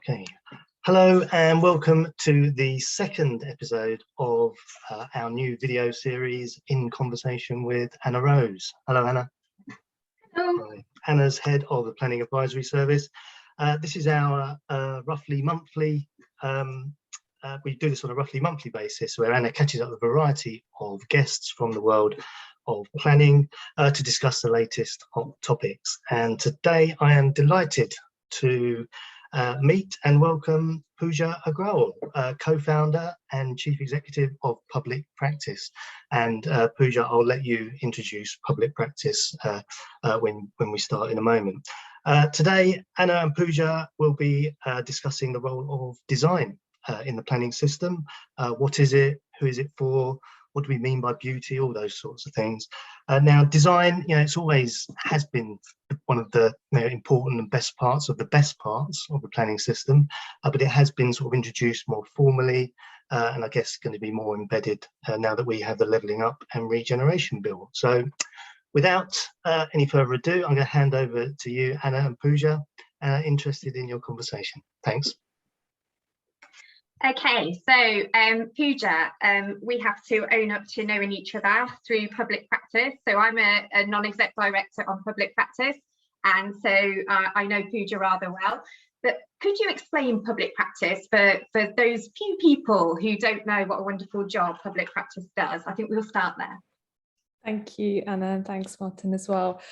Okay. Hello and welcome to the second episode of our new video series in conversation with Anna Rose. Hello, Anna. Hello. Hi. Anna's head of the Planning Advisory Service. This is our roughly monthly, we do this on a roughly monthly basis where Anna catches up with a variety of guests from the world of planning to discuss the latest hot topics. And today I am delighted to meet and welcome Pooja Agrawal, co-founder and chief executive of Public Practice. And Pooja, I'll let you introduce Public Practice when we start in a moment. Today, Anna and Pooja will be discussing the role of design in the planning system. What is it? Who is it for? What do we mean by beauty? All those sorts of things. Now, design, it's always has been one of the important and best parts of the planning system, but it has been sort of introduced more formally, and I guess going to be more embedded now that we have the Levelling Up and Regeneration Bill. So, without any further ado, I'm going to hand over to you, Anna and Pooja. Interested in your conversation. Thanks. Okay, so Pooja, we have to own up to knowing each other through Public Practice. So I'm a non-exec director on Public Practice, and so I know Pooja rather well. But could you explain Public Practice for those few people who don't know what a wonderful job Public Practice does? I think we'll start there. Thank you, Anna, and thanks, Martin, as well.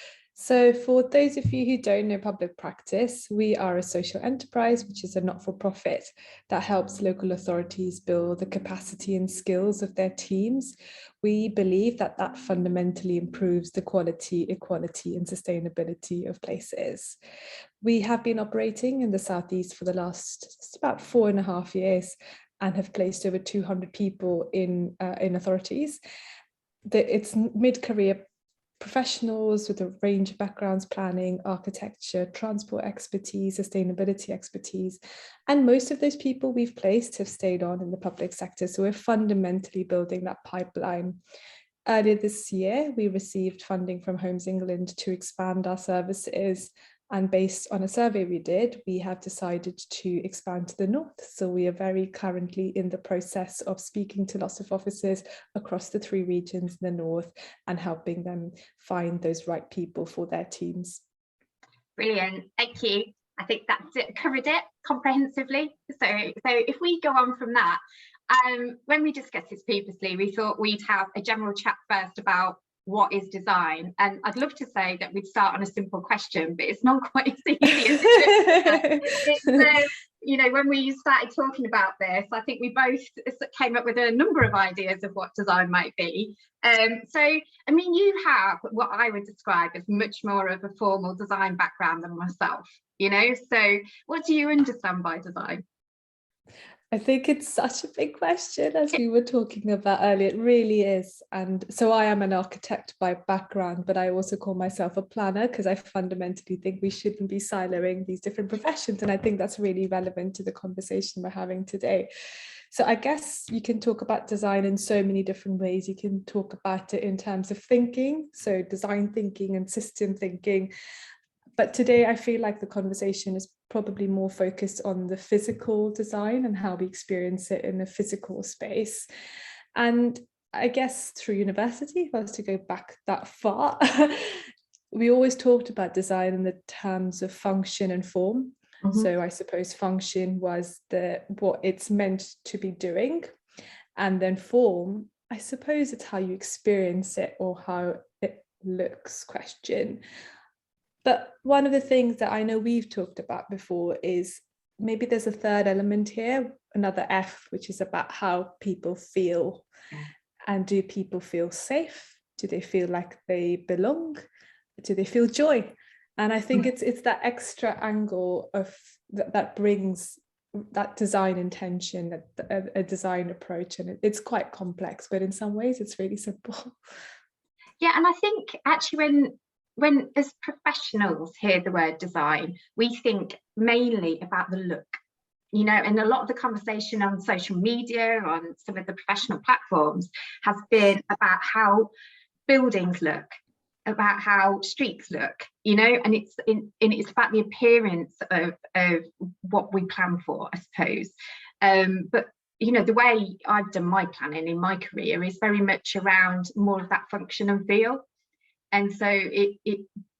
So for those of you who don't know Public Practice, we are a social enterprise, which is a not-for-profit that helps local authorities build the capacity and skills of their teams. We believe that that fundamentally improves the quality, equality and sustainability of places. We have been operating in the Southeast for the last about 4.5 years and have placed over 200 people in authorities. It's mid-career professionals with a range of backgrounds: planning, architecture, transport expertise, sustainability expertise. And most of those people we've placed have stayed on in the public sector. So we're fundamentally building that pipeline. Earlier this year, we received funding from Homes England to expand our services. And based on a survey we did, we have decided to expand to the north. So we are very currently in the process of speaking to lots of officers across the 3 regions in the north and helping them find those right people for their teams. Brilliant, thank you. I think that's it, covered it comprehensively. So if we go on from that, when we discussed this previously, we thought we'd have a general chat first about what is design, and I'd love to say that we'd start on a simple question, but it's not quite as easy as it's, when we started talking about this, I think we both came up with a number of ideas of what design might be. So I mean, you have what I would describe as much more of a formal design background than myself, so what do you understand by design? I think it's such a big question, as we were talking about earlier. It really is. And so I am an architect by background, but I also call myself a planner because I fundamentally think we shouldn't be siloing these different professions. And I think that's really relevant to the conversation we're having today. So I guess you can talk about design in so many different ways. You can talk about it in terms of thinking, so design thinking and system thinking. But today I feel like the conversation is probably more focused on the physical design and how we experience it in a physical space. And I guess through university, if I was to go back that far, we always talked about design in the terms of function and form. Mm-hmm. So I suppose function was what it's meant to be doing. And then form, I suppose it's how you experience it or how it looks, question. But one of the things that I know we've talked about before is maybe there's a third element here, another F, which is about how people feel. And do people feel safe? Do they feel like they belong? Do they feel joy? And I think it's that extra angle of that brings that design intention, a design approach. And it's quite complex, but in some ways it's really simple. Yeah, and I think actually when as professionals hear the word design, we think mainly about the look, and a lot of the conversation on social media, on some of the professional platforms, has been about how buildings look, about how streets look, you know, and it's about the appearance of what we plan for, I suppose. But you know, the way I've done my planning in my career is very much around more of that function and feel. And so it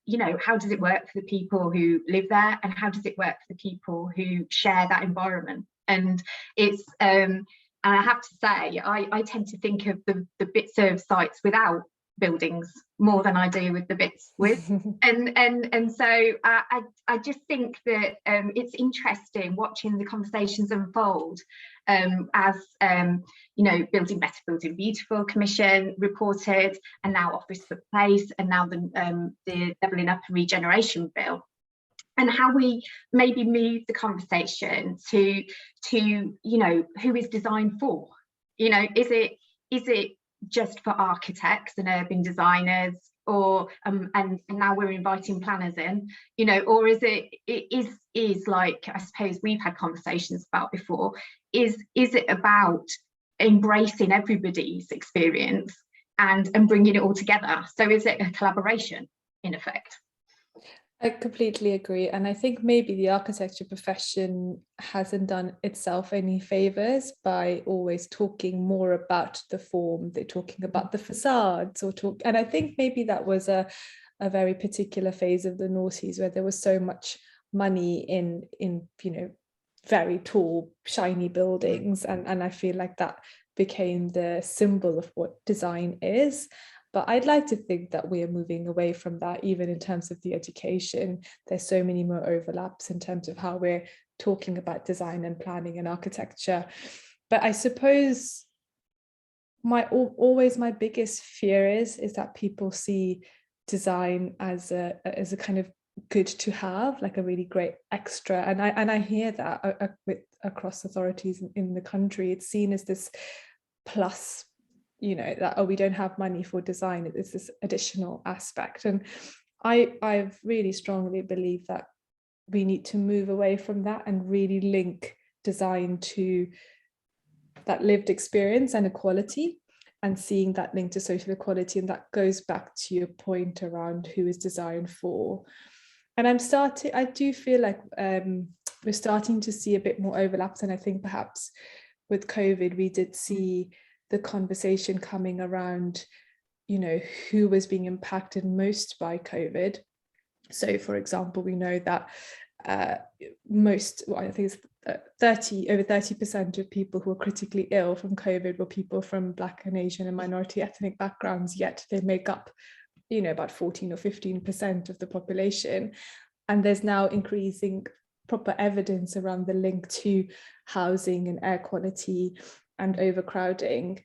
you know, how does it work for the people who live there, and how does it work for the people who share that environment? And it's and I have to say, I tend to think of the bits of sites without buildings more than I do with the bits with. and so I just think that it's interesting watching the conversations unfold as you know, Building Better, Building Beautiful Commission reported, and now Office for Place, and now the Levelling Up and Regeneration Bill, and how we maybe move the conversation to you know, who is design for? You know, is it just for architects and urban designers, or and now we're inviting planners in, you know, or is it like, I suppose we've had conversations about before, is it about embracing everybody's experience and bringing it all together? So is it a collaboration in effect? I completely agree. And I think maybe the architecture profession hasn't done itself any favors by always talking more about the form. They're talking about the facades and I think maybe that was a very particular phase of the noughties where there was so much money in you know, very tall, shiny buildings. And I feel like that became the symbol of what design is. But I'd like to think that we are moving away from that, even in terms of the education. There's so many more overlaps in terms of how we're talking about design and planning and architecture. But I suppose always my biggest fear is that people see design as a kind of good to have, like a really great extra. And I hear that across authorities in the country. It's seen as this plus, you know, that, oh, we don't have money for design, it's this additional aspect. And I really strongly believe that we need to move away from that and really link design to that lived experience and equality, and seeing that link to social equality. And that goes back to your point around who is designed for. And I do feel like we're starting to see a bit more overlaps. And I think perhaps with COVID, we did see the conversation coming around, you know, who was being impacted most by COVID. So, for example, we know that I think it's over 30% of people who are critically ill from COVID were people from Black and Asian and minority ethnic backgrounds, yet they make up, you know, about 14 or 15% of the population. And there's now increasing proper evidence around the link to housing and air quality and overcrowding.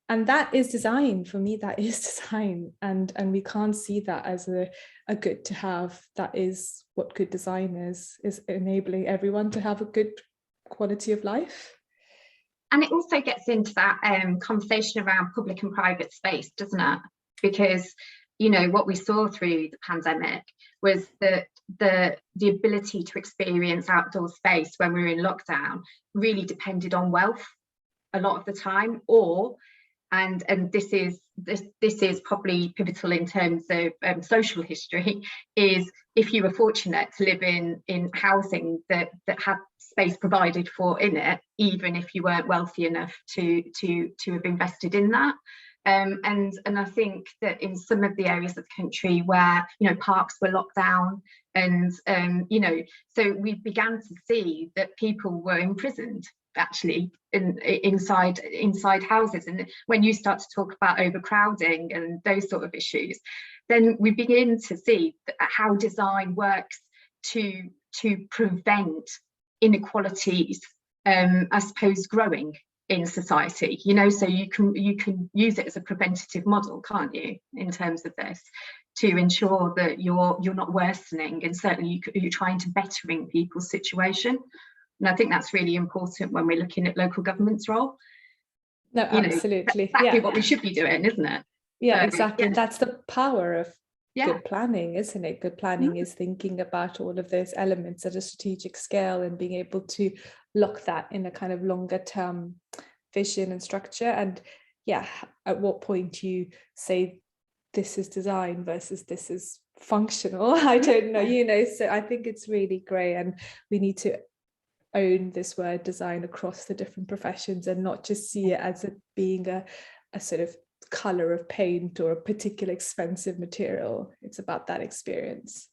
And that is design. For me, that is design. And we can't see that as a good to have. That is what good design is enabling everyone to have a good quality of life. And it also gets into that conversation around public and private space, doesn't it? Because, you know, what we saw through the pandemic was that the ability to experience outdoor space when we were in lockdown really depended on wealth a lot of the time, and this is probably pivotal in terms of social history, is if you were fortunate to live in housing that had space provided for in it, even if you weren't wealthy enough to have invested in that. And I think that in some of the areas of the country where, you know, parks were locked down, and you know, so we began to see that people were imprisoned actually inside houses. And when you start to talk about overcrowding and those sort of issues, then we begin to see how design works to prevent inequalities, I suppose, growing in society, you know. So you can use it as a preventative model, can't you, in terms of this, to ensure that you're not worsening, and certainly you're trying to bettering people's situation. And I think that's really important when we're looking at local government's role. No, absolutely. That's exactly what we should be doing, isn't it? Yeah, So, exactly. yeah. And that's the power of good planning, isn't it? Good planning is thinking about all of those elements at a strategic scale and being able to lock that in a kind of longer term vision and structure. And yeah, at what point you say this is design versus this is functional. I don't know, so I think it's really great, and we need to own this word design across the different professions and not just see it as being a sort of color of paint or a particular expensive material. It's about that experience.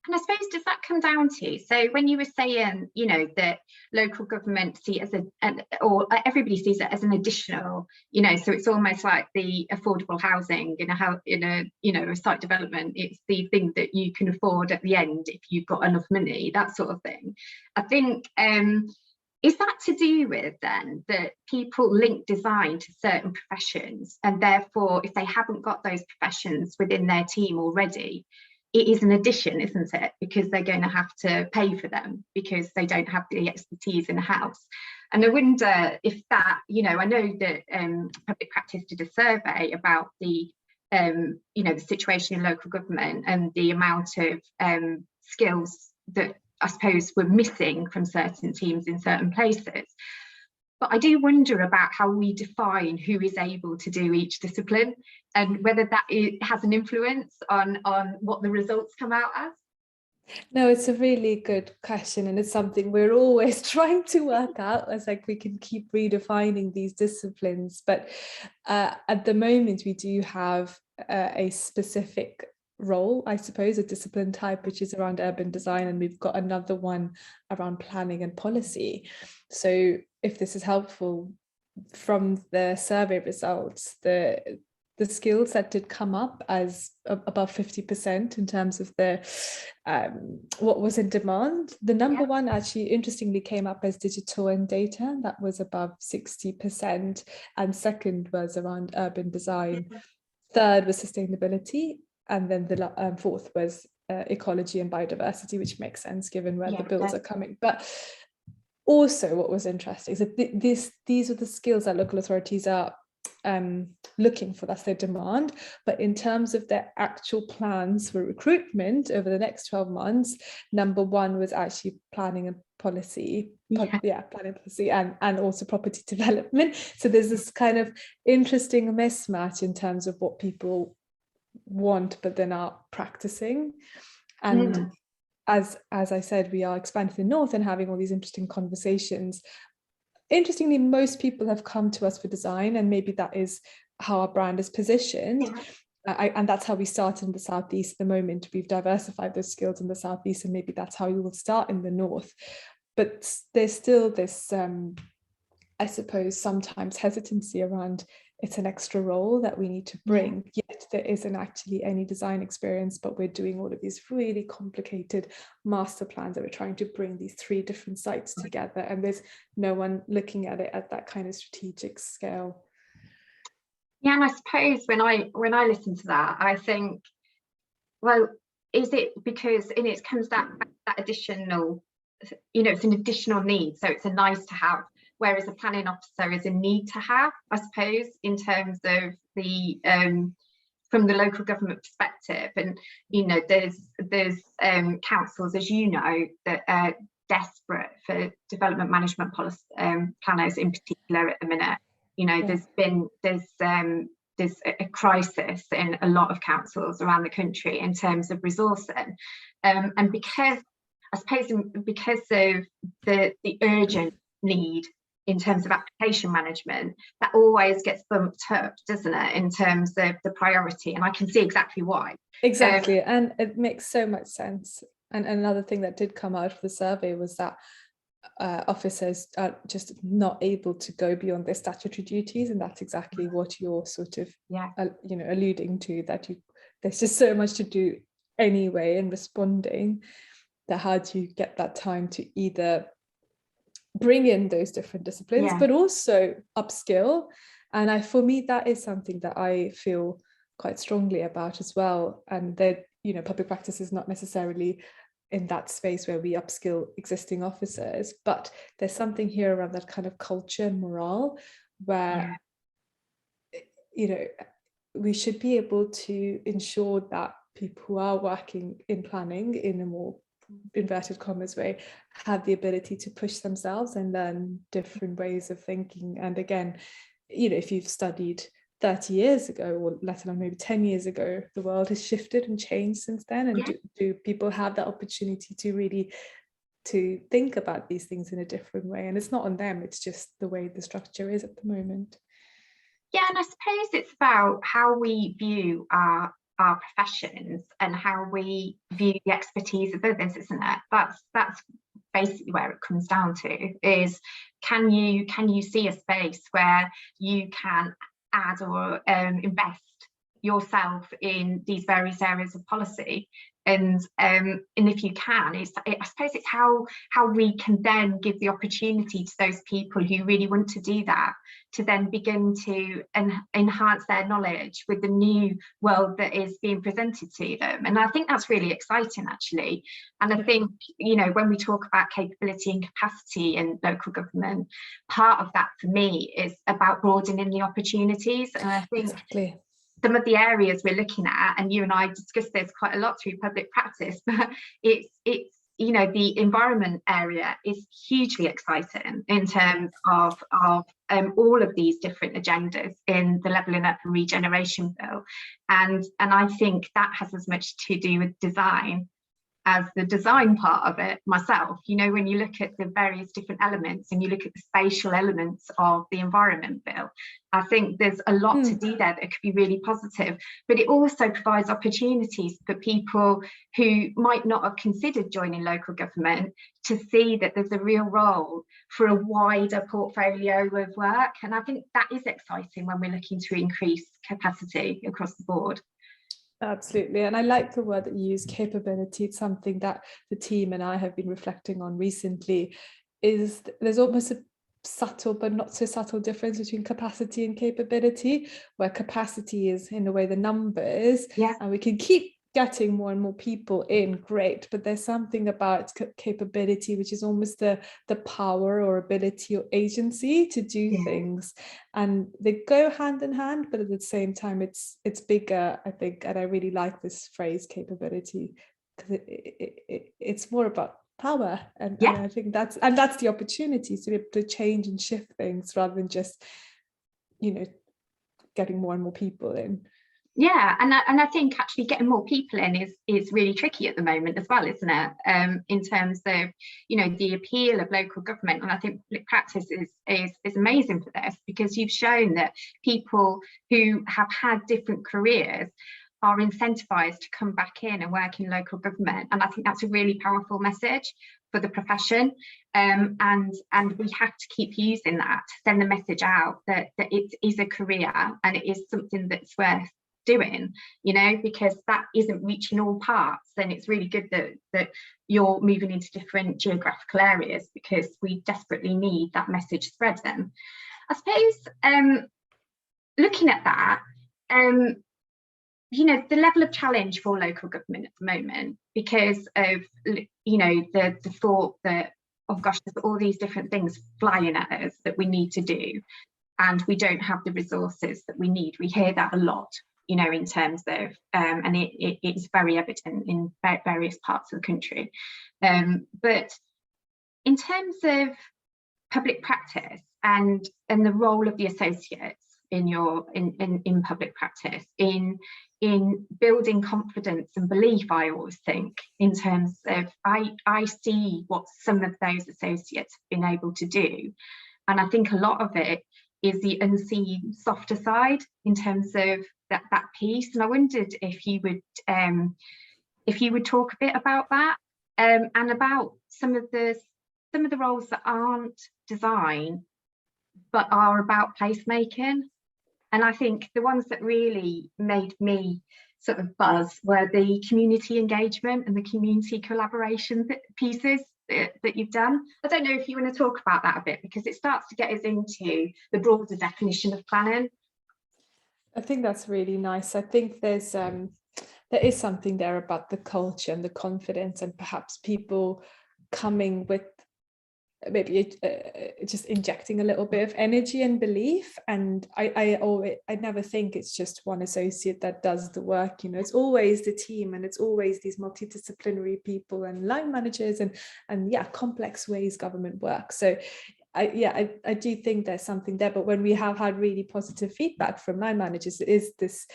And I suppose, does that come down to, so when you were saying, that local government see it as or everybody sees it as an additional, so it's almost like the affordable housing in a site development, it's the thing that you can afford at the end if you've got enough money, that sort of thing. I think, is that to do with then that people link design to certain professions, and therefore if they haven't got those professions within their team already, it is an addition, isn't it? Because they're going to have to pay for them because they don't have the expertise in the house. And I wonder if that, I know that Public Practice did a survey about the situation in local government and the amount of skills that I suppose were missing from certain teams in certain places. But I do wonder about how we define who is able to do each discipline, and whether that has an influence on what the results come out as. No, it's a really good question, and it's something we're always trying to work out, as like we can keep redefining these disciplines. But at the moment, we do have a specific role, I suppose, a discipline type, which is around urban design, and we've got another one around planning and policy. So if this is helpful, from the survey results, the skills that did come up as above 50% in terms of the what was in demand. The number one actually interestingly came up as digital and data, that was above 60%, and second was around urban design, third was sustainability, and then the fourth was ecology and biodiversity, which makes sense given where the bills are coming. But also what was interesting is that these are the skills that local authorities are looking for, that's their demand. But in terms of their actual plans for recruitment over the next 12 months, number one was actually planning and policy, planning policy, and also property development. So there's this kind of interesting mismatch in terms of what people want but then are practicing. And as I said, we are expanding to the north and having all these interesting conversations. Interestingly, most people have come to us for design, and maybe that is how our brand is positioned. And that's how we started in the southeast. At the moment, we've diversified those skills in the southeast, and maybe that's how we will start in the north. But there's still this, I suppose, sometimes hesitancy around it's an extra role that we need to bring, yet there isn't actually any design experience, but we're doing all of these really complicated master plans that we're trying to bring these 3 different sites together, and there's no one looking at it at that kind of strategic scale. Yeah, and I suppose when I listen to that, I think, well, is it because it comes that additional, it's an additional need, so it's a nice to have, whereas a planning officer is a need to have, I suppose, in terms of the from the local government perspective. And there's councils, as you know, that are desperate for development management policy planners in particular at the minute. There's a crisis in a lot of councils around the country in terms of resourcing, and because of the urgent need in terms of application management, that always gets bumped up, doesn't it, in terms of the priority? And I can see exactly why. Exactly, and it makes so much sense. And another thing that did come out of the survey was that officers are just not able to go beyond their statutory duties, and that's exactly what you're sort of alluding to, that there's just so much to do anyway in responding, that how do you get that time to either bring in those different disciplines but also upskill. And for me, that is something that I feel quite strongly about as well, and that public practice is not necessarily in that space where we upskill existing officers, but there's something here around that kind of culture and morale where we should be able to ensure that people who are working in planning in a more inverted commas way have the ability to push themselves and learn different ways of thinking. And again, if you've studied 30 years ago, or let alone maybe 10 years ago. The world has shifted and changed since then. And do people have that opportunity to really to think about these things in a different way? And it's not on them, it's just the way the structure is at the moment. Yeah, and I suppose it's about how we view our professions and how we view the expertise of others, isn't it? That's basically where it comes down to, is can you see a space where you can add or invest yourself in these various areas of policy, and if you can, I suppose it's how we can then give the opportunity to those people who really want to do that to then begin to enhance their knowledge with the new world that is being presented to them. And I think that's really exciting, actually. And I think, you know, when we talk about capability and capacity in local government, part of that for me is about broadening the opportunities. And I think exactly. Some of the areas we're looking at, and you and I discussed this quite a lot through public practice, but it's you know, the environment area is hugely exciting in terms of all of these different agendas in the Levelling Up and Regeneration Bill, and I think that has as much to do with design as the design part of it myself. You know, when you look at the various different elements and you look at the spatial elements of the environment bill, I think there's a lot to do there that could be really positive, but it also provides opportunities for people who might not have considered joining local government to see that there's a real role for a wider portfolio of work. And I think that is exciting when we're looking to increase capacity across the board. Absolutely. And I like the word that you use, capability. It's something that the team and I have been reflecting on recently. Is there's almost a subtle but not so subtle difference between capacity and capability, where capacity is in a way the numbers, and we can keep getting more and more people in, great, but there's something about capability which is almost the power or ability or agency to do things, and they go hand in hand, but at the same time it's bigger, I think. And I really like this phrase, capability, because it's more about power, and I think that's the opportunity to be able to change and shift things rather than just, you know, getting more and more people in. Yeah, and I think actually getting more people in is really tricky at the moment as well, isn't it? In terms of, you know, the appeal of local government. And I think public practice is amazing for this, because you've shown that people who have had different careers are incentivized to come back in and work in local government. And I think that's a really powerful message for the profession. And we have to keep using that to send the message out that it is a career and it is something that's worth doing, you know, because that isn't reaching all parts. Then it's really good that you're moving into different geographical areas, because we desperately need that message spread then. I suppose looking at that, you know, the level of challenge for local government at the moment, because of, you know, the thought that, oh gosh, there's all these different things flying at us that we need to do, and we don't have the resources that we need. We hear that a lot, you know, in terms of, and it's very evident in various parts of the country. But in terms of public practice and the role of the associates in public practice, in building confidence and belief, I always think, in terms of, I see what some of those associates have been able to do. And I think a lot of it is the unseen softer side in terms of that piece. And I wondered if you would talk a bit about that, and about some of the roles that aren't design but are about placemaking. And I think the ones that really made me sort of buzz were the community engagement and the community collaboration pieces that you've done. I don't know if you want to talk about that a bit, because it starts to get us into the broader definition of planning. I think that's really nice. I think there is something there about the culture and the confidence, and perhaps people coming with maybe just injecting a little bit of energy and belief. And I never think it's just one associate that does the work, you know, it's always the team, and it's always these multidisciplinary people and line managers and yeah, complex ways government works. So I do think there's something there, but when we have had really positive feedback from line managers, it is this,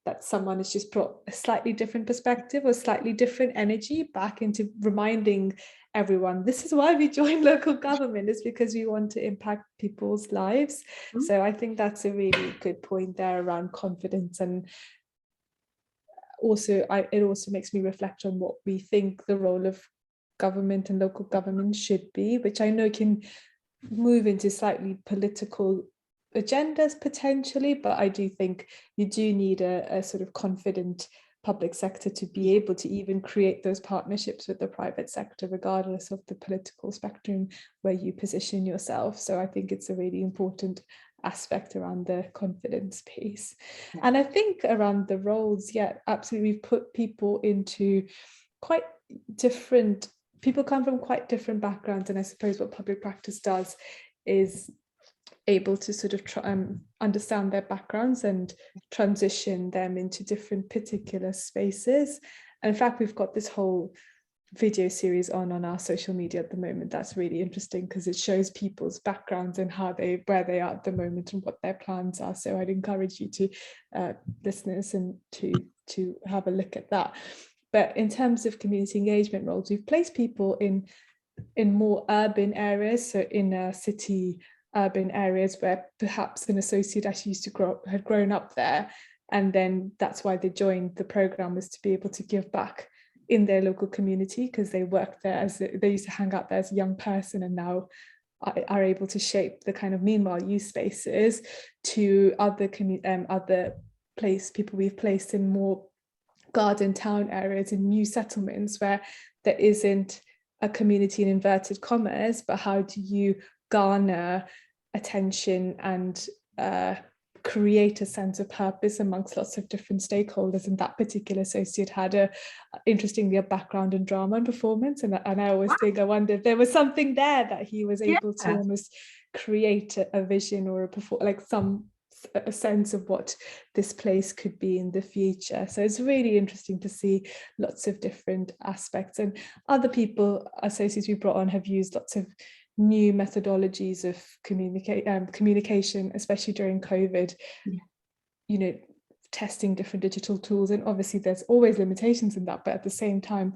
that someone has just brought a slightly different perspective or slightly different energy back into reminding everyone, this is why we joined local government, is because we want to impact people's lives. So I think that's a really good point there around confidence. And also it also makes me reflect on what we think the role of government and local government should be, which I know can move into slightly political agendas potentially, but I do think you do need a sort of confident public sector to be able to even create those partnerships with the private sector, regardless of the political spectrum where you position yourself. So I think it's a really important aspect around the confidence piece. And I think around the roles, absolutely, we've put people into quite different, people come from quite different backgrounds, and I suppose what public practice does is able to sort of understand their backgrounds and transition them into different particular spaces. And in fact, we've got this whole video series on our social media at the moment that's really interesting, because it shows people's backgrounds and where they are at the moment and what their plans are. So I'd encourage you to listeners and to have a look at that. But in terms of community engagement roles, we've placed people in more urban areas, so in city urban areas where perhaps an associate actually had grown up there, and then that's why they joined the program, was to be able to give back in their local community, because they worked there they used to hang out there as a young person, and now are able to shape the kind of meanwhile use spaces to other people we've placed in more garden town areas, in new settlements where there isn't a community in inverted commas, but how do you garner attention and create a sense of purpose amongst lots of different stakeholders? And that particular associate had interestingly a background in drama and performance, and I always think, I wonder if there was something there that he was able to almost create a vision or a sense of what this place could be in the future. So it's really interesting to see lots of different aspects. And other people, associates we brought on, have used lots of new methodologies of communication, especially during COVID, testing different digital tools. And obviously there's always limitations in that, but at the same time,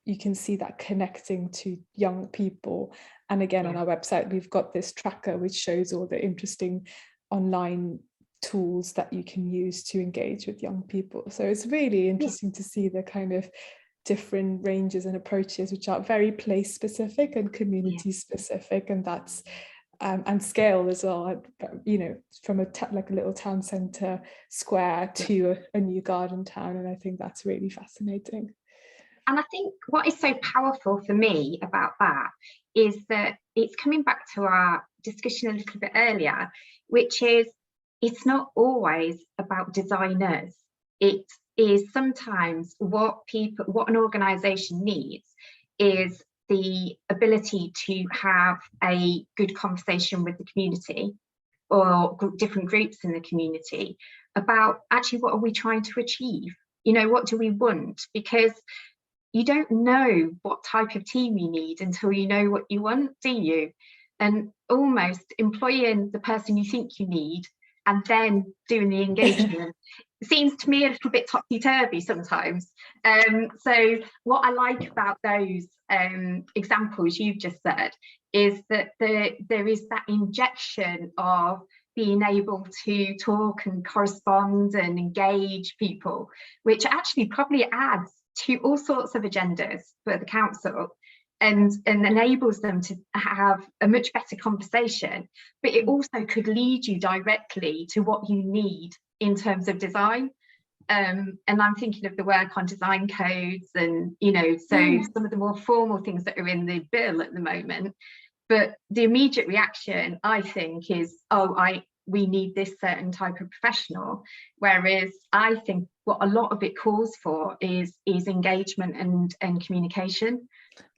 you can see that connecting to young people. And again, on our website, we've got this tracker which shows all the interesting online tools that you can use to engage with young people. So it's really interesting to see the kind of different ranges and approaches, which are very place specific and community specific, and that's and scale as well, from like a little town centre square to a new garden town. And I think that's really fascinating. And I think what is so powerful for me about that is that it's coming back to our discussion a little bit earlier, which is it's not always about designers. It is sometimes what an organisation needs is the ability to have a good conversation with the community or different groups in the community about actually what are we trying to achieve? What do we want? Because you don't know what type of team you need until you know what you want, do you? And almost employing the person you think you need and then doing the engagement seems to me a little bit topsy-turvy sometimes. So what I like about those examples you've just said is that there is that injection of being able to talk and correspond and engage people, which actually probably adds to all sorts of agendas for the council and enables them to have a much better conversation, but it also could lead you directly to what you need in terms of design. And I'm thinking of the work on design codes and, some of the more formal things that are in the bill at the moment. But the immediate reaction, I think, is, we need this certain type of professional. Whereas I think what a lot of it calls for is engagement and communication.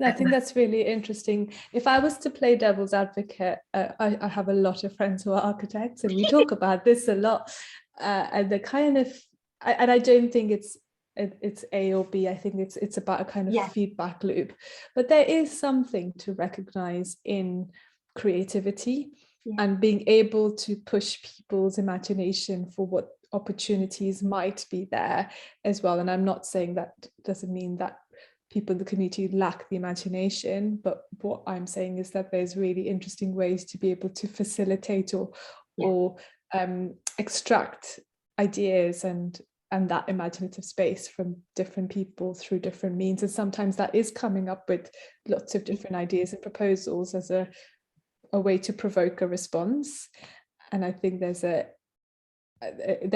I think that's really interesting. If I was to play devil's advocate, I have a lot of friends who are architects, and we talk about this a lot. And the kind of, and I don't think it's A or B. I think it's about a kind of feedback loop. But there is something to recognize in creativity and being able to push people's imagination for what opportunities might be there as well. And I'm not saying that doesn't mean that people in the community lack the imagination, but what I'm saying is that there's really interesting ways to be able to facilitate or extract ideas and that imaginative space from different people through different means. And sometimes that is coming up with lots of different ideas and proposals as a way to provoke a response. And I think there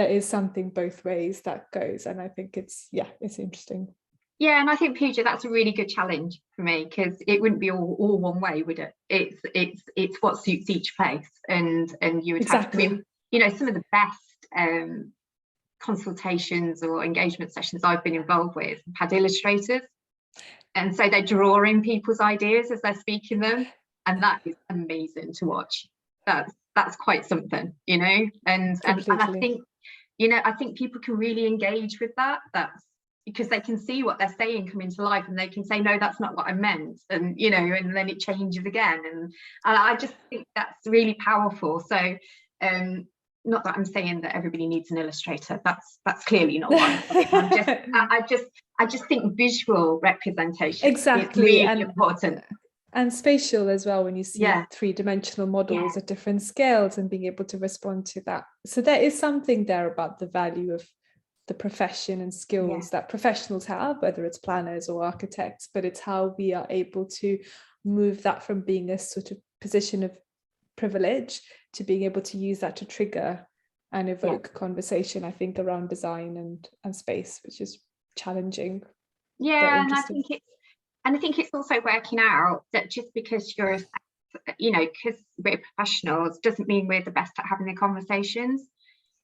is something both ways that goes, and I think it's interesting. Yeah, and I think, Pooja, that's a really good challenge for me, because it wouldn't be all one way, would it? It's what suits each place, and you would exactly. have to, you know, some of the best consultations or engagement sessions I've been involved with have had illustrators, and so they're drawing people's ideas as they're speaking them, and that is amazing to watch. That's quite something, you know, and I think, you know, I think people can really engage with that. That's because they can see what they're saying come into life, and they can say, no, that's not what I meant, and you know, and then it changes again, and I just think that's really powerful. So not that I'm saying that everybody needs an illustrator, that's clearly not what I'm saying. I just think visual representation is really important. And spatial as well, when you see three-dimensional models at different scales and being able to respond to that. So there is something there about the value of the profession and skills that professionals have, whether it's planners or architects, but it's how we are able to move that from being a sort of position of privilege to being able to use that to trigger and evoke conversation, I think, around design and space, which is challenging. Yeah, and I think it's also working out that just because you're, you know, because we're professionals doesn't mean we're the best at having the conversations.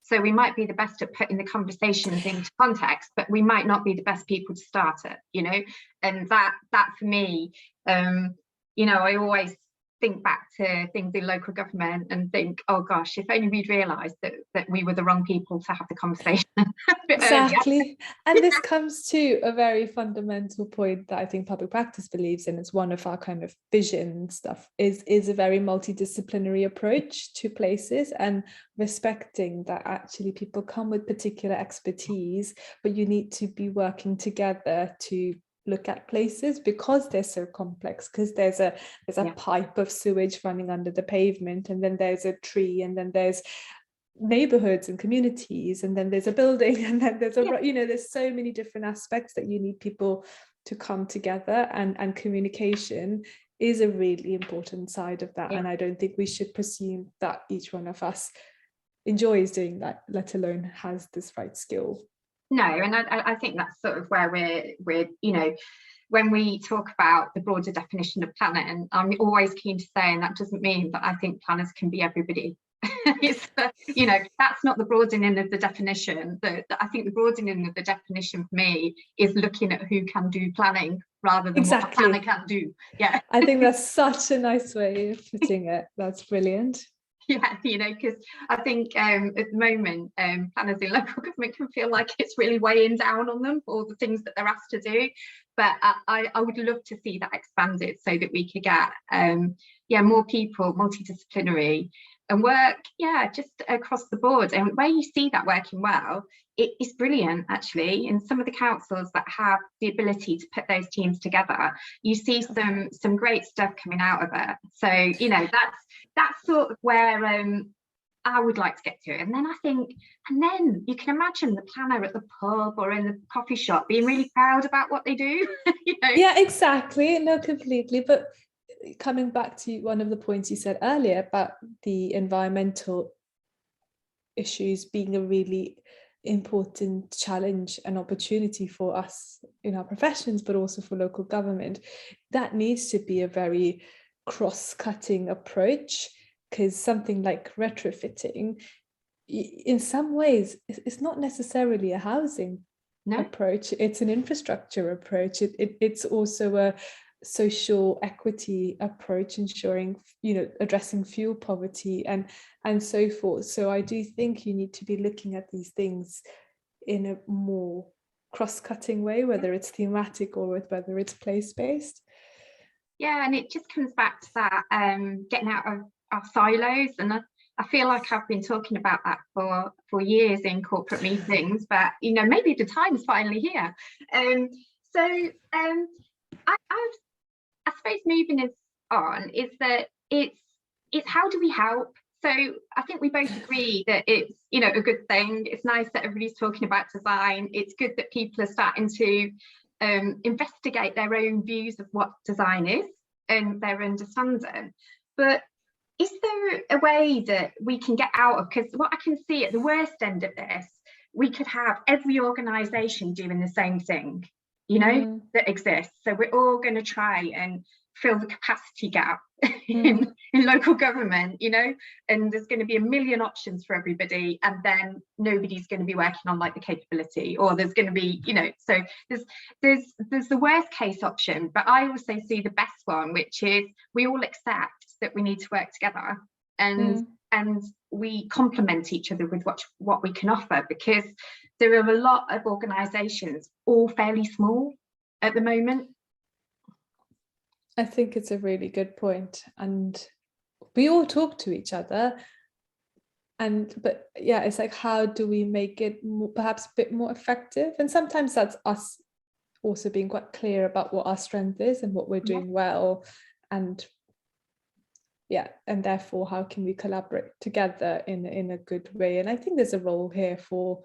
So we might be the best at putting the conversations into context, but we might not be the best people to start it, you know. And that for me, you know, I always think back to things in local government and think, oh gosh, if only we'd realised that we were the wrong people to have the conversation. Exactly. And this comes to a very fundamental point that I think public practice believes in. It's one of our kind of vision stuff is a very multidisciplinary approach to places, and respecting that actually people come with particular expertise, but you need to be working together to look at places because they're so complex, because there's a pipe of sewage running under the pavement, and then there's a tree, and then there's neighborhoods and communities, and then there's a building, and then there's you know, there's so many different aspects that you need people to come together, and communication is a really important side of that. And I don't think we should presume that each one of us enjoys doing that, let alone has this right skill. No, and I think that's sort of where we're you know, when we talk about the broader definition of planner, and I'm always keen to say, and that doesn't mean that I think planners can be everybody. You know, that's not the broadening of the definition. I think the broadening of the definition for me is looking at who can do planning rather than what a planner can do. Yeah, I think that's such a nice way of putting it. That's brilliant. Yeah, you know, because I think at the moment planners in local government can feel like it's really weighing down on them, all the things that they're asked to do. But I would love to see that expanded so that we could get more people, multidisciplinary, and work just across the board. And where you see that working well, it is brilliant actually. In some of the councils that have the ability to put those teams together, you see some great stuff coming out of it. So you know, that's sort of where I would like to get to. And then I think, and then you can imagine the planner at the pub or in the coffee shop being really proud about what they do. You know? Yeah, exactly. No, completely. But coming back to one of the points you said earlier about the environmental issues being a really important challenge and opportunity for us in our professions, but also for local government, that needs to be a very cross-cutting approach, because something like retrofitting, in some ways, it's not necessarily a housing approach, it's an infrastructure approach. It's also a social equity approach, ensuring, you know, addressing fuel poverty and so forth. So I do think you need to be looking at these things in a more cross-cutting way, whether it's thematic or whether it's place-based. Yeah, and it just comes back to that getting out of our silos. And I feel like I've been talking about that for years in corporate meetings, but maybe the time's finally here. I suppose moving us on is that it's how do we help? So I think we both agree that it's a good thing. It's nice that everybody's talking about design. It's good that people are starting to investigate their own views of what design is and their understanding. But is there a way that we can get out of, because what I can see at the worst end of this, we could have every organisation doing the same thing, that exists. So we're all going to try and fill the capacity gap in local government, and there's going to be a million options for everybody, and then nobody's going to be working on like the capability, or there's going to be, so there's the worst case option. But I also see the best one, which is we all accept that we need to work together, and we complement each other with what we can offer, because there are a lot of organisations, all fairly small at the moment. I think it's a really good point, and we all talk to each other, but yeah, it's like, how do we make it perhaps a bit more effective? And sometimes that's us also being quite clear about what our strength is and what we're doing well, and therefore how can we collaborate together in a good way. And I think there's a role here for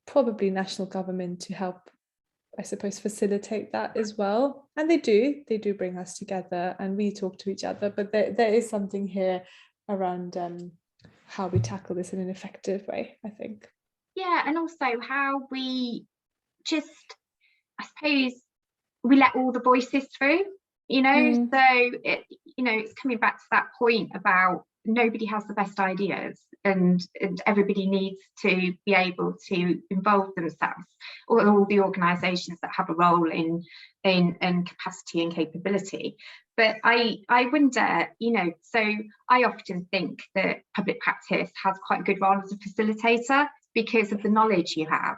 probably national government to help, I suppose, facilitate that as well. And they do bring us together and we talk to each other, but there is something here around how we tackle this in an effective way, I think. Yeah, and also how we just, I suppose, we let all the voices through, so it's coming back to that point about nobody has the best ideas, and everybody needs to be able to involve themselves, or all the organisations that have a role in capacity and capability. But I wonder, so I often think that public practice has quite a good role as a facilitator because of the knowledge you have,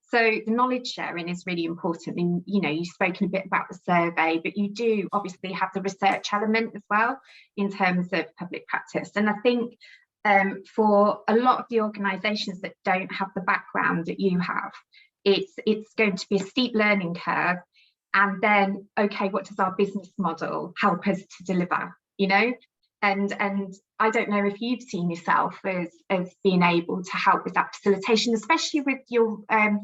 So the knowledge sharing is really important. And, you've spoken a bit about the survey, but you do obviously have the research element as well in terms of public practice. And I think for a lot of the organisations that don't have the background that you have, it's going to be a steep learning curve. And then, okay, what does our business model help us to deliver, And I don't know if you've seen yourself as being able to help with that facilitation, especially with your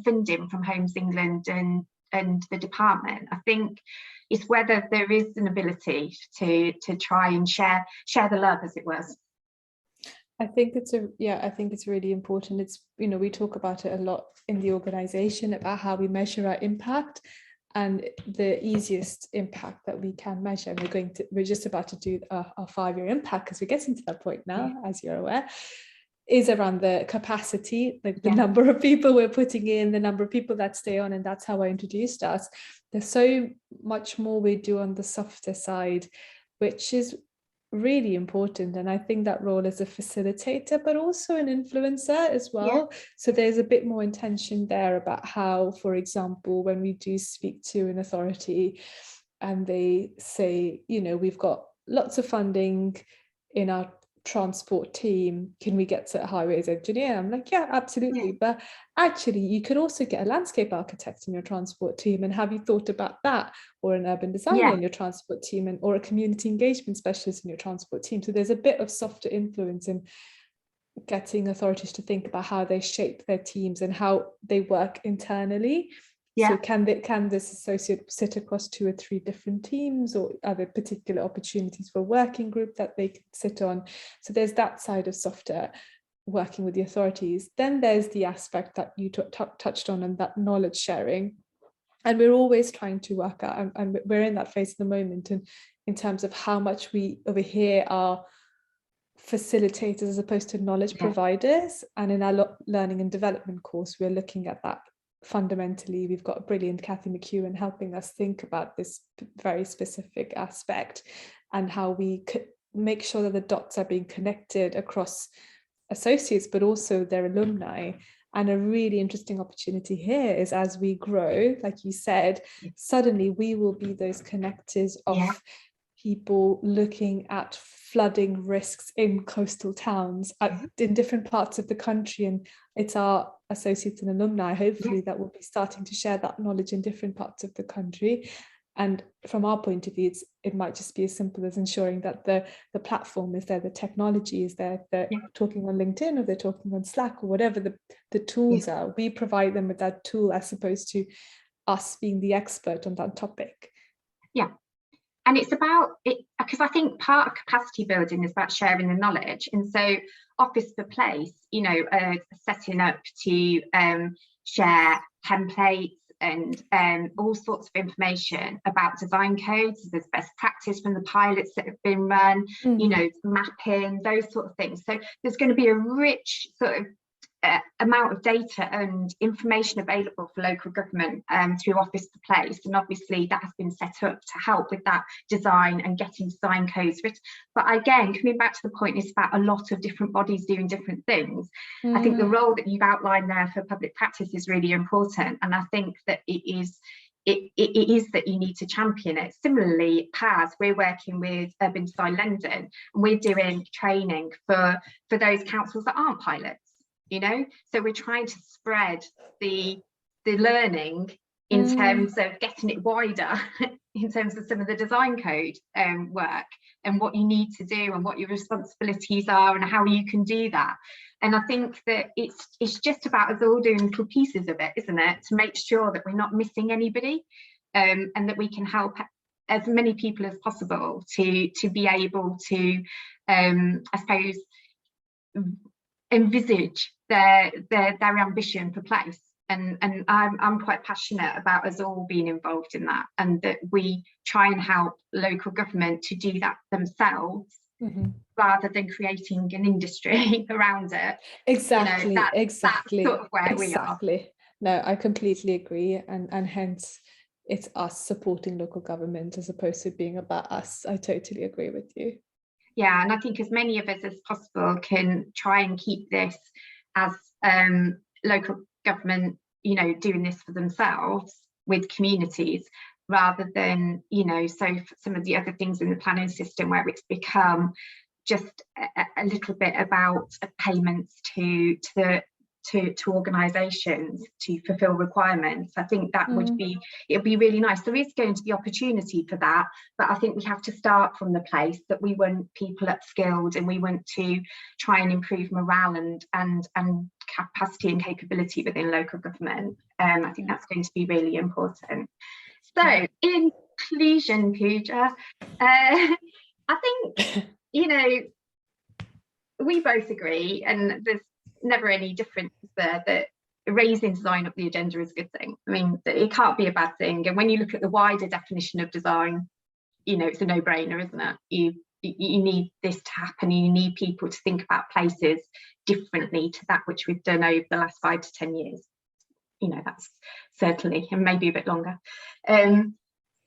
funding from Homes England and the department. I think it's whether there is an ability to try and share the love, as it was. I think it's really important. It's, we talk about it a lot in the organisation about how we measure our impact. And the easiest impact that we can measure, and we're just about to do our 5-year impact, because we're getting to that point now, as you're aware, is around the capacity, like the number of people we're putting in, the number of people that stay on, and that's how I introduced us. There's so much more we do on the softer side, which is really important. And I think that role as a facilitator, but also an influencer as well. So there's a bit more intention there about how, for example, when we do speak to an authority and they say, we've got lots of funding in our transport team, can we get to a highways engineer? I'm like, yeah, absolutely. But actually you could also get a landscape architect in your transport team, and have you thought about that? Or an urban designer in your transport team, or a community engagement specialist in your transport team. So there's a bit of softer influence in getting authorities to think about how they shape their teams and how they work internally. So can this associate sit across 2 or 3 different teams, or are there particular opportunities for a working group that they can sit on? So there's that side of softer working with the authorities. Then there's the aspect that you touched on, and that knowledge sharing. And we're always trying to work out, and we're in that phase at the moment, and in terms of how much we over here are facilitators as opposed to knowledge providers. And in our learning and development course, we're looking at that fundamentally. We've got a brilliant Kathy McEwen helping us think about this very specific aspect, and how we could make sure that the dots are being connected across associates, but also their alumni, And a really interesting opportunity here is, as we grow, like you said, suddenly we will be those connectors of people looking at flooding risks in coastal towns in different parts of the country. And it's our associates and alumni, hopefully, that will be starting to share that knowledge in different parts of the country. And from our point of view, it might just be as simple as ensuring that the platform is there, the technology is there. If they're talking on LinkedIn, or they're talking on Slack, or whatever the tools are, we provide them with that tool as opposed to us being the expert on that topic. Yeah. And it's about it, because I think part of capacity building is about sharing the knowledge. And so Office for Place, setting up to share templates and all sorts of information about design codes. There's best practice from the pilots that have been run, mapping, those sort of things. So there's going to be a rich sort of amount of data and information available for local government through Office for Place, and obviously that has been set up to help with that design and getting design codes written. But again, coming back to the point, it's about a lot of different bodies doing different things. I think the role that you've outlined there for public practice is really important, and I think that it is that you need to champion it. Similarly, PAS, we're working with Urban Design London, and we're doing training for those councils that aren't pilots. So we're trying to spread the learning in terms of getting it wider in terms of some of the design code work and what you need to do and what your responsibilities are and how you can do that. And I think that it's just about us all doing little pieces of it, isn't it, to make sure that we're not missing anybody, and that we can help as many people as possible to be able to, I suppose, envisage their ambition for place. And I'm quite passionate about us all being involved in that, and that we try and help local government to do that themselves, rather than creating an industry around it. Exactly. That's sort of where we are. No, I completely agree, and hence it's us supporting local government as opposed to being about us. I totally agree with you. Yeah, and I think as many of us as possible can try and keep this as local government, doing this for themselves with communities, rather than, so for some of the other things in the planning system where it's become just a little bit about payments to organisations to fulfil requirements. I think that would be, it'd be really nice. There is going to be opportunity for that, but I think we have to start from the place that we want people upskilled, and we want to try and improve morale and capacity and capability within local government. I think that's going to be really important. So in conclusion, Pooja, I think, we both agree, and there's never any difference there, that raising design up the agenda is a good thing. I mean, it can't be a bad thing. And when you look at the wider definition of design, it's a no-brainer, isn't it? You need this to happen. You need people to think about places differently to that which we've done over the last 5 to 10 years. That's certainly, and maybe a bit longer.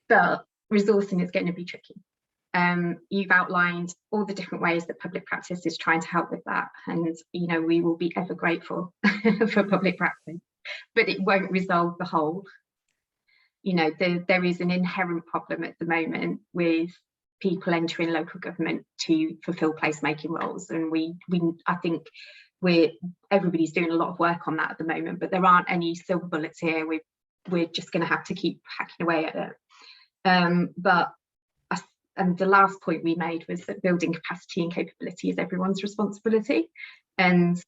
But resourcing is going to be tricky. You've outlined all the different ways that public practice is trying to help with that, and we will be ever grateful for public practice, but it won't resolve the whole. There is an inherent problem at the moment with people entering local government to fulfil placemaking roles, and I think everybody's doing a lot of work on that at the moment, but there aren't any silver bullets here. We're just going to have to keep hacking away at it. And the last point we made was that building capacity and capability is everyone's responsibility. And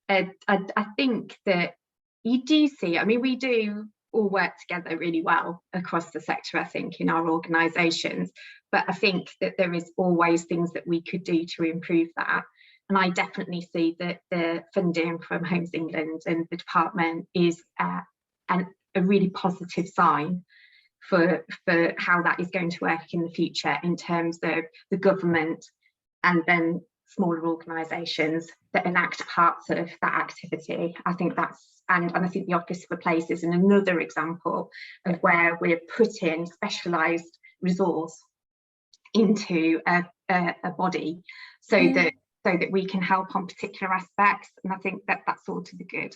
I think that you do see, we do all work together really well across the sector, I think, in our organisations. But I think that there is always things that we could do to improve that. And I definitely see that the funding from Homes England and the department is a really positive sign for how that is going to work in the future, in terms of the government and then smaller organisations that enact parts of that activity. I think that's, and I think the Office for Place is another example of where we're putting specialised resource into a body so that we can help on particular aspects, and I think that that's all to the good.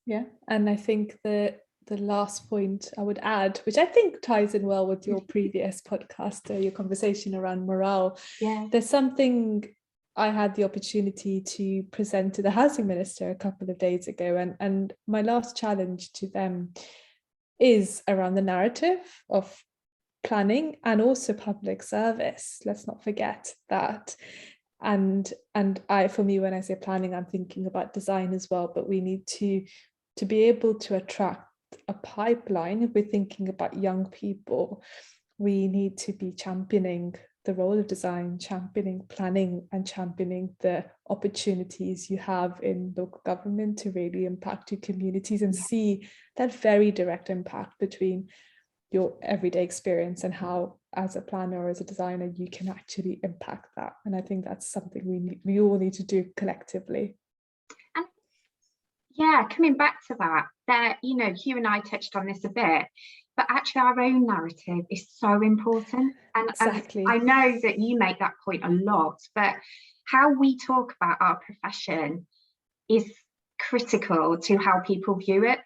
Yeah, and I think the last point I would add, which I think ties in well with your previous podcast, your conversation around morale. Yeah. There's something I had the opportunity to present to the housing minister a couple of days ago, and my last challenge to them is around the narrative of planning and also public service. Let's not forget that. And for me, when I say planning, I'm thinking about design as well, but we need to be able to attract a pipeline. If we're thinking about young people, we need to be championing the role of design, championing planning, and championing the opportunities you have in local government to really impact your communities and see that very direct impact between your everyday experience and how, as a planner or as a designer, you can actually impact that. And I think that's something we all need to do collectively. And yeah, coming back to that, you know, you and I touched on this a bit, but actually our own narrative is so important. And, exactly. and I know that you make that point a lot, but how we talk about our profession is critical to how people view it.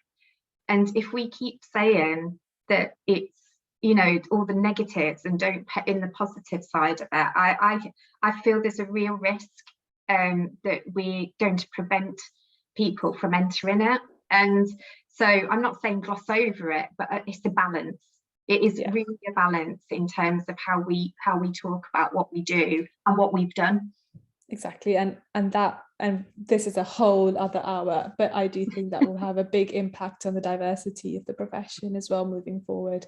And if we keep saying that it's, you know, all the negatives and don't put in the positive side of it, I feel there's a real risk that we're going to prevent people from entering it. And so I'm not saying gloss over it, but it's a balance. It is really a balance in terms of how we talk about what we do and what we've done. Exactly, and this is a whole other hour, but I do think that will have a big impact on the diversity of the profession as well moving forward.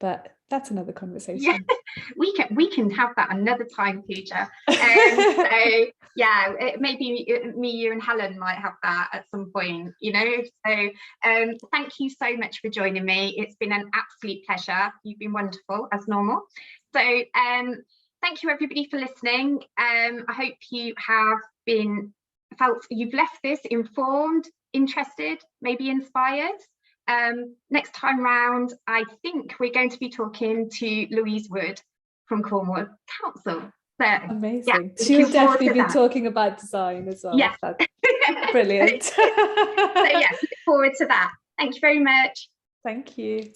But that's another conversation. Yeah, we can have that another time, Pooja. So yeah, maybe me, you, and Helen might have that at some point. You know, so thank you so much for joining me. It's been an absolute pleasure. You've been wonderful as normal. So thank you everybody for listening. I hope you have felt you've left this informed, interested, maybe inspired. Next time round, I think we're going to be talking to Louise Wood from Cornwall Council. So, amazing. Yeah, she'll definitely be talking about design as well. Yeah. That's brilliant. So yeah, look forward to that. Thank you very much. Thank you.